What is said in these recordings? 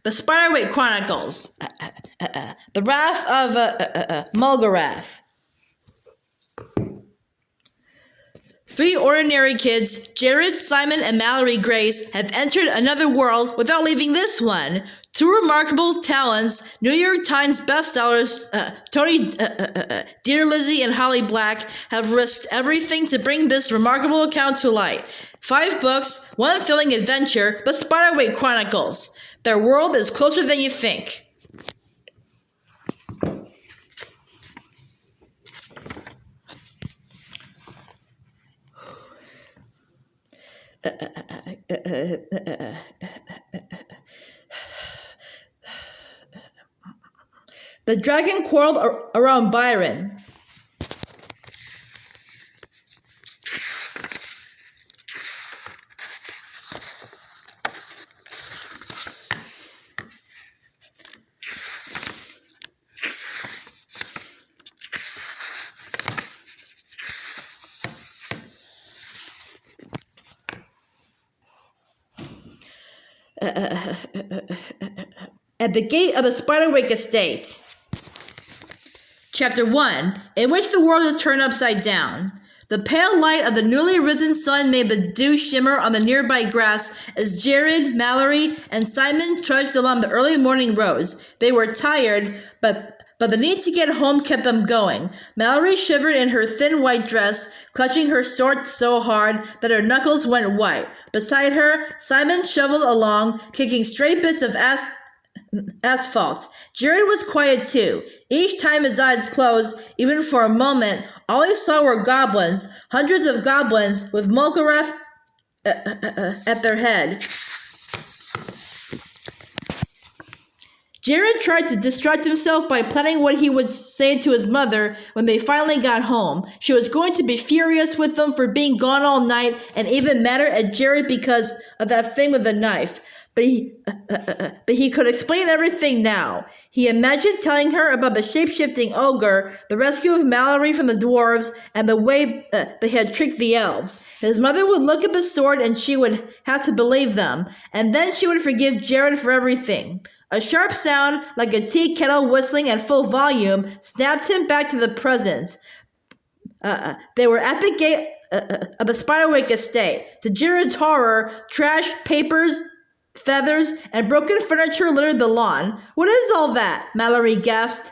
The Spiderwick Chronicles. The Wrath of Mulgarath. Three ordinary kids, Jared, Simon, and Mallory Grace, have entered another world without leaving this one. Two remarkable talents, New York Times bestsellers Tony DiTerlizzi and Holly Black, have risked everything to bring this remarkable account to light. 5 books, one thrilling adventure, the Spiderwick Chronicles. Their world is closer than you think. The dragon quarreled around Byron. At the gate of the Spiderwick estate. Chapter 1, in which the world is turned upside down. The pale light of the newly risen sun made the dew shimmer on the nearby grass as Jared, Mallory, and Simon trudged along the early morning roads. They were tired, but the need to get home kept them going. Mallory shivered in her thin white dress, clutching her sword so hard that her knuckles went white. Beside her, Simon shoveled along, kicking stray bits of asphalt. Jared was quiet too. Each time his eyes closed, even for a moment, all he saw were goblins, hundreds of goblins with Mulgarath at their head. Jared tried to distract himself by planning what he would say to his mother when they finally got home. She was going to be furious with them for being gone all night and even madder at Jared because of that thing with the knife. But he could explain everything now. He imagined telling her about the shape-shifting ogre, the rescue of Mallory from the dwarves, and the way they had tricked the elves. His mother would look at the sword and she would have to believe them, and then she would forgive Jared for everything. A sharp sound, like a tea kettle whistling at full volume, snapped him back to the present. They were at the gate of the Spiderwick estate. To Jared's horror, trash, papers, feathers, and broken furniture littered the lawn. "What is all that?" Mallory gasped.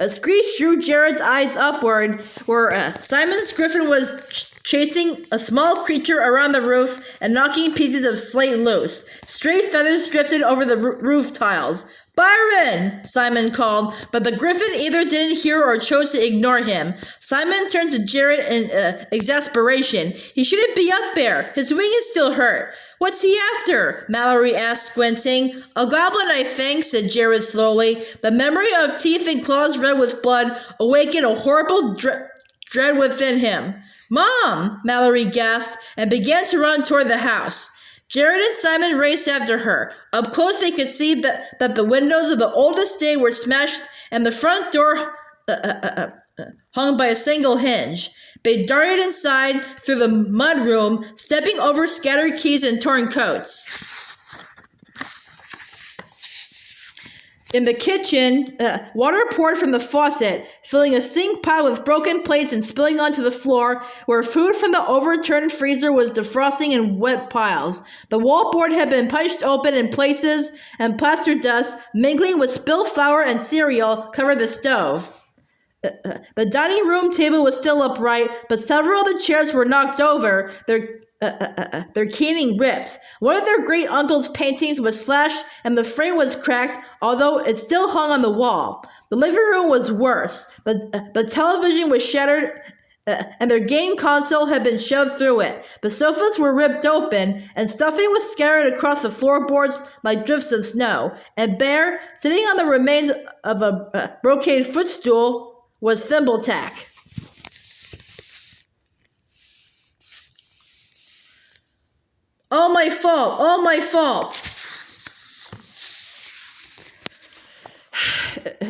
A screech drew Jared's eyes upward, where Simon's griffin was chasing a small creature around the roof and knocking pieces of slate loose. Stray feathers drifted over the roof tiles. "Byron!" Simon called, but the griffin either didn't hear or chose to ignore him. Simon turned to Jared in exasperation. "He shouldn't be up there. His wing is still hurt." "What's he after?" Mallory asked, squinting. "A goblin, I think," said Jared slowly. The memory of teeth and claws red with blood awakened a horrible dread within him. "Mom!" Mallory gasped and began to run toward the house. Jared and Simon raced after her. Up close they could see that the windows of the old estate were smashed and the front door hung by a single hinge. They darted inside through the mud room, stepping over scattered keys and torn coats. In the kitchen, water poured from the faucet, filling a sink pile with broken plates and spilling onto the floor, where food from the overturned freezer was defrosting in wet piles. The wallboard had been punched open in places, and plaster dust, mingling with spilled flour and cereal, covered the stove. The dining room table was still upright, but several of the chairs were knocked over, their caning ripped. One of their great uncle's paintings was slashed and the frame was cracked, although it still hung on the wall. The living room was worse. The television was shattered and their game console had been shoved through it. The sofas were ripped open and stuffing was scattered across the floorboards like drifts of snow. And there, sitting on the remains of a brocade footstool, was Thimbletack. "All my fault, all my fault."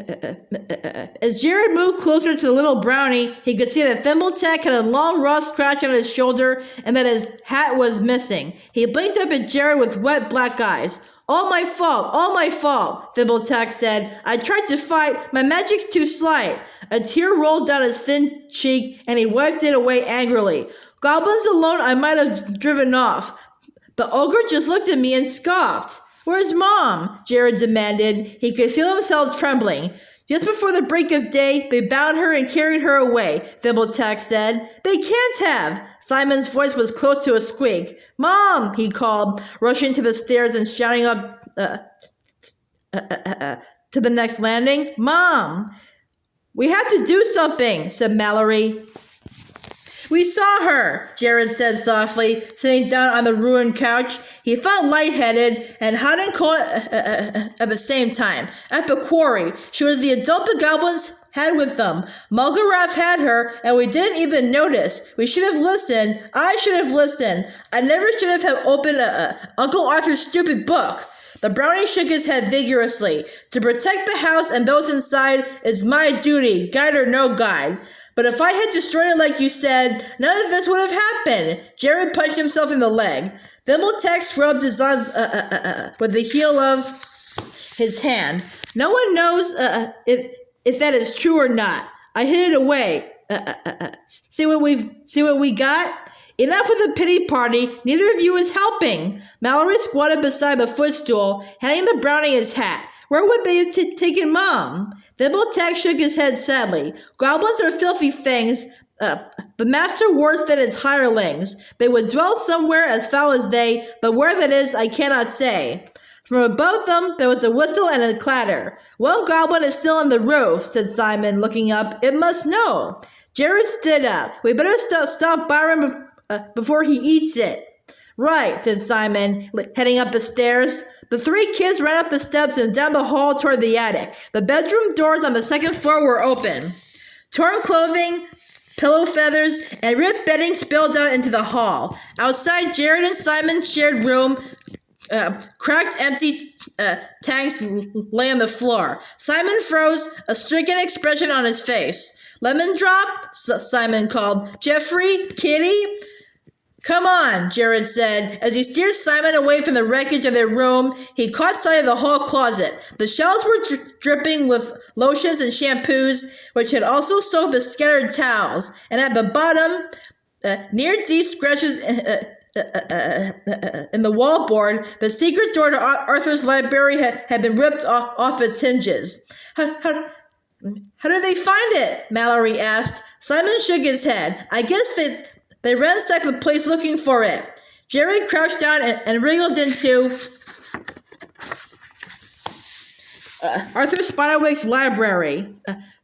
As Jared moved closer to the little brownie, he could see that Thimbletack had a long raw scratch on his shoulder and that his hat was missing. He blinked up at Jared with wet black eyes. All my fault, Thimbletack said. I tried to fight. My magic's too slight. A tear rolled down his thin cheek and he wiped it away angrily. Goblins alone I might have driven off. The ogre just looked at me and scoffed. Where's Mom? Jared demanded. He could feel himself trembling. Just before the break of day, they bound her and carried her away, Thimbletack said. They can't have! Simon's voice was close to a squeak. Mom! He called, rushing to the stairs and shouting up to the next landing. Mom! We have to do something, said Mallory. We saw her, Jared said softly, sitting down on the ruined couch. He felt lightheaded and hot and cold at the same time. At the quarry, she was the adult the goblins had with them. Mulgarath had her, and we didn't even notice. We should have listened. I should have listened. I never should have opened Uncle Arthur's stupid book. The brownie shook his head vigorously. To protect the house and those inside is my duty, guide or no guide. But if I had destroyed it like you said, none of this would have happened. Jared punched himself in the leg. Thimbletack rubbed his eyes with the heel of his hand. No one knows if that is true or not. I hid it away. See what we got? Enough with the pity party. Neither of you is helping. Mallory squatted beside the footstool, handing the brownie his hat. Where would they have taken Mom? Thimbletack shook his head sadly. Goblins are filthy things, but Master Ward fed his hirelings. They would dwell somewhere as foul as they, but where that is, I cannot say. From above them, there was a whistle and a clatter. One goblin is still on the roof, said Simon, looking up. It must know. Jared stood up. We better stop Byron before he eats it. Right, said Simon, heading up the stairs. The three kids ran up the steps and down the hall toward the attic. The bedroom doors on the second floor were open. Torn clothing, pillow feathers, and ripped bedding spilled out into the hall. Outside, Jared and Simon's shared room, cracked, empty tanks lay on the floor. Simon froze, a stricken expression on his face. Lemon drop? Simon called. Jeffrey? Kitty? Come on, Jared said. As he steered Simon away from the wreckage of their room, he caught sight of the hall closet. The shelves were dripping with lotions and shampoos, which had also soaked the scattered towels. And at the bottom, near deep scratches in the wallboard, the secret door to Arthur's library had been ripped off its hinges. How did they find it? Mallory asked. Simon shook his head. I guess they ransacked the place looking for it. Jerry crouched down and wriggled into Arthur Spiderwick's library.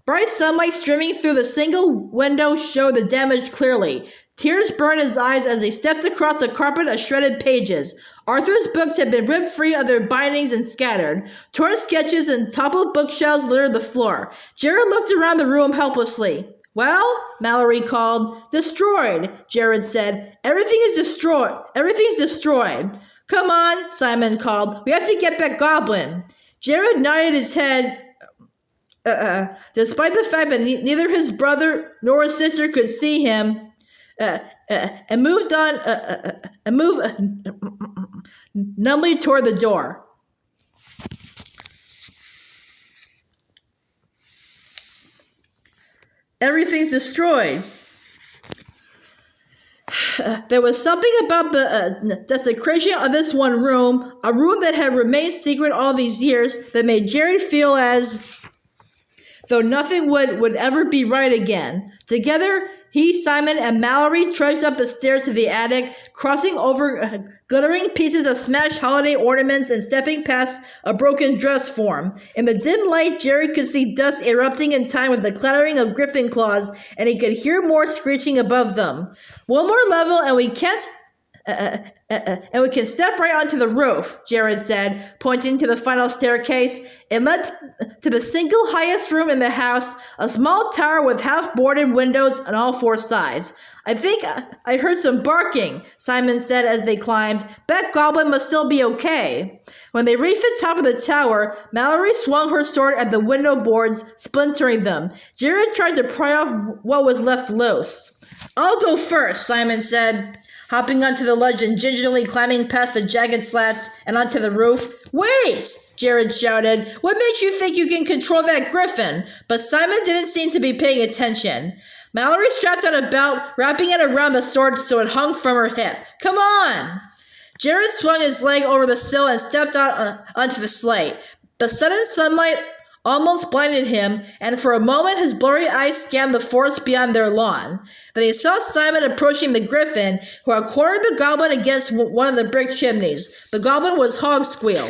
Bright sunlight streaming through the single window showed the damage clearly. Tears burned his eyes as he stepped across the carpet of shredded pages. Arthur's books had been ripped free of their bindings and scattered. Torn sketches and toppled bookshelves littered the floor. Jared looked around the room helplessly. Well, Mallory called. Destroyed, Jared said. Everything is destroyed. Everything's destroyed. Come on, Simon called. We have to get back Goblin. Jared nodded his head, despite the fact that neither his brother nor his sister could see him, and moved numbly toward the door. Everything's destroyed. There was something about the desecration of this one room, a room that had remained secret all these years, that made Jared feel as though nothing would ever be right again. Together, he, Simon, and Mallory trudged up the stairs to the attic, crossing over glittering pieces of smashed holiday ornaments and stepping past a broken dress form. In the dim light, Jerry could see dust erupting in time with the clattering of griffin claws, and he could hear more screeching above them. One more level, and we can't And we can step right onto the roof, Jared said, pointing to the final staircase. It led to the single highest room in the house, a small tower with half-boarded windows on all four sides. I think I heard some barking, Simon said as they climbed. Bet Goblin must still be okay. When they reached the top of the tower, Mallory swung her sword at the window boards, splintering them. Jared tried to pry off what was left loose. I'll go first, Simon said, hopping onto the ledge and gingerly climbing past the jagged slats and onto the roof. Wait! Jared shouted. What makes you think you can control that griffin? But Simon didn't seem to be paying attention. Mallory strapped on a belt, wrapping it around the sword so it hung from her hip. Come on! Jared swung his leg over the sill and stepped out onto the sleigh. The sudden sunlight almost blinded him, and for a moment his blurry eyes scanned the forest beyond their lawn. Then he saw Simon approaching the griffin, who had cornered the goblin against one of the brick chimneys. The goblin was Hog Squeal.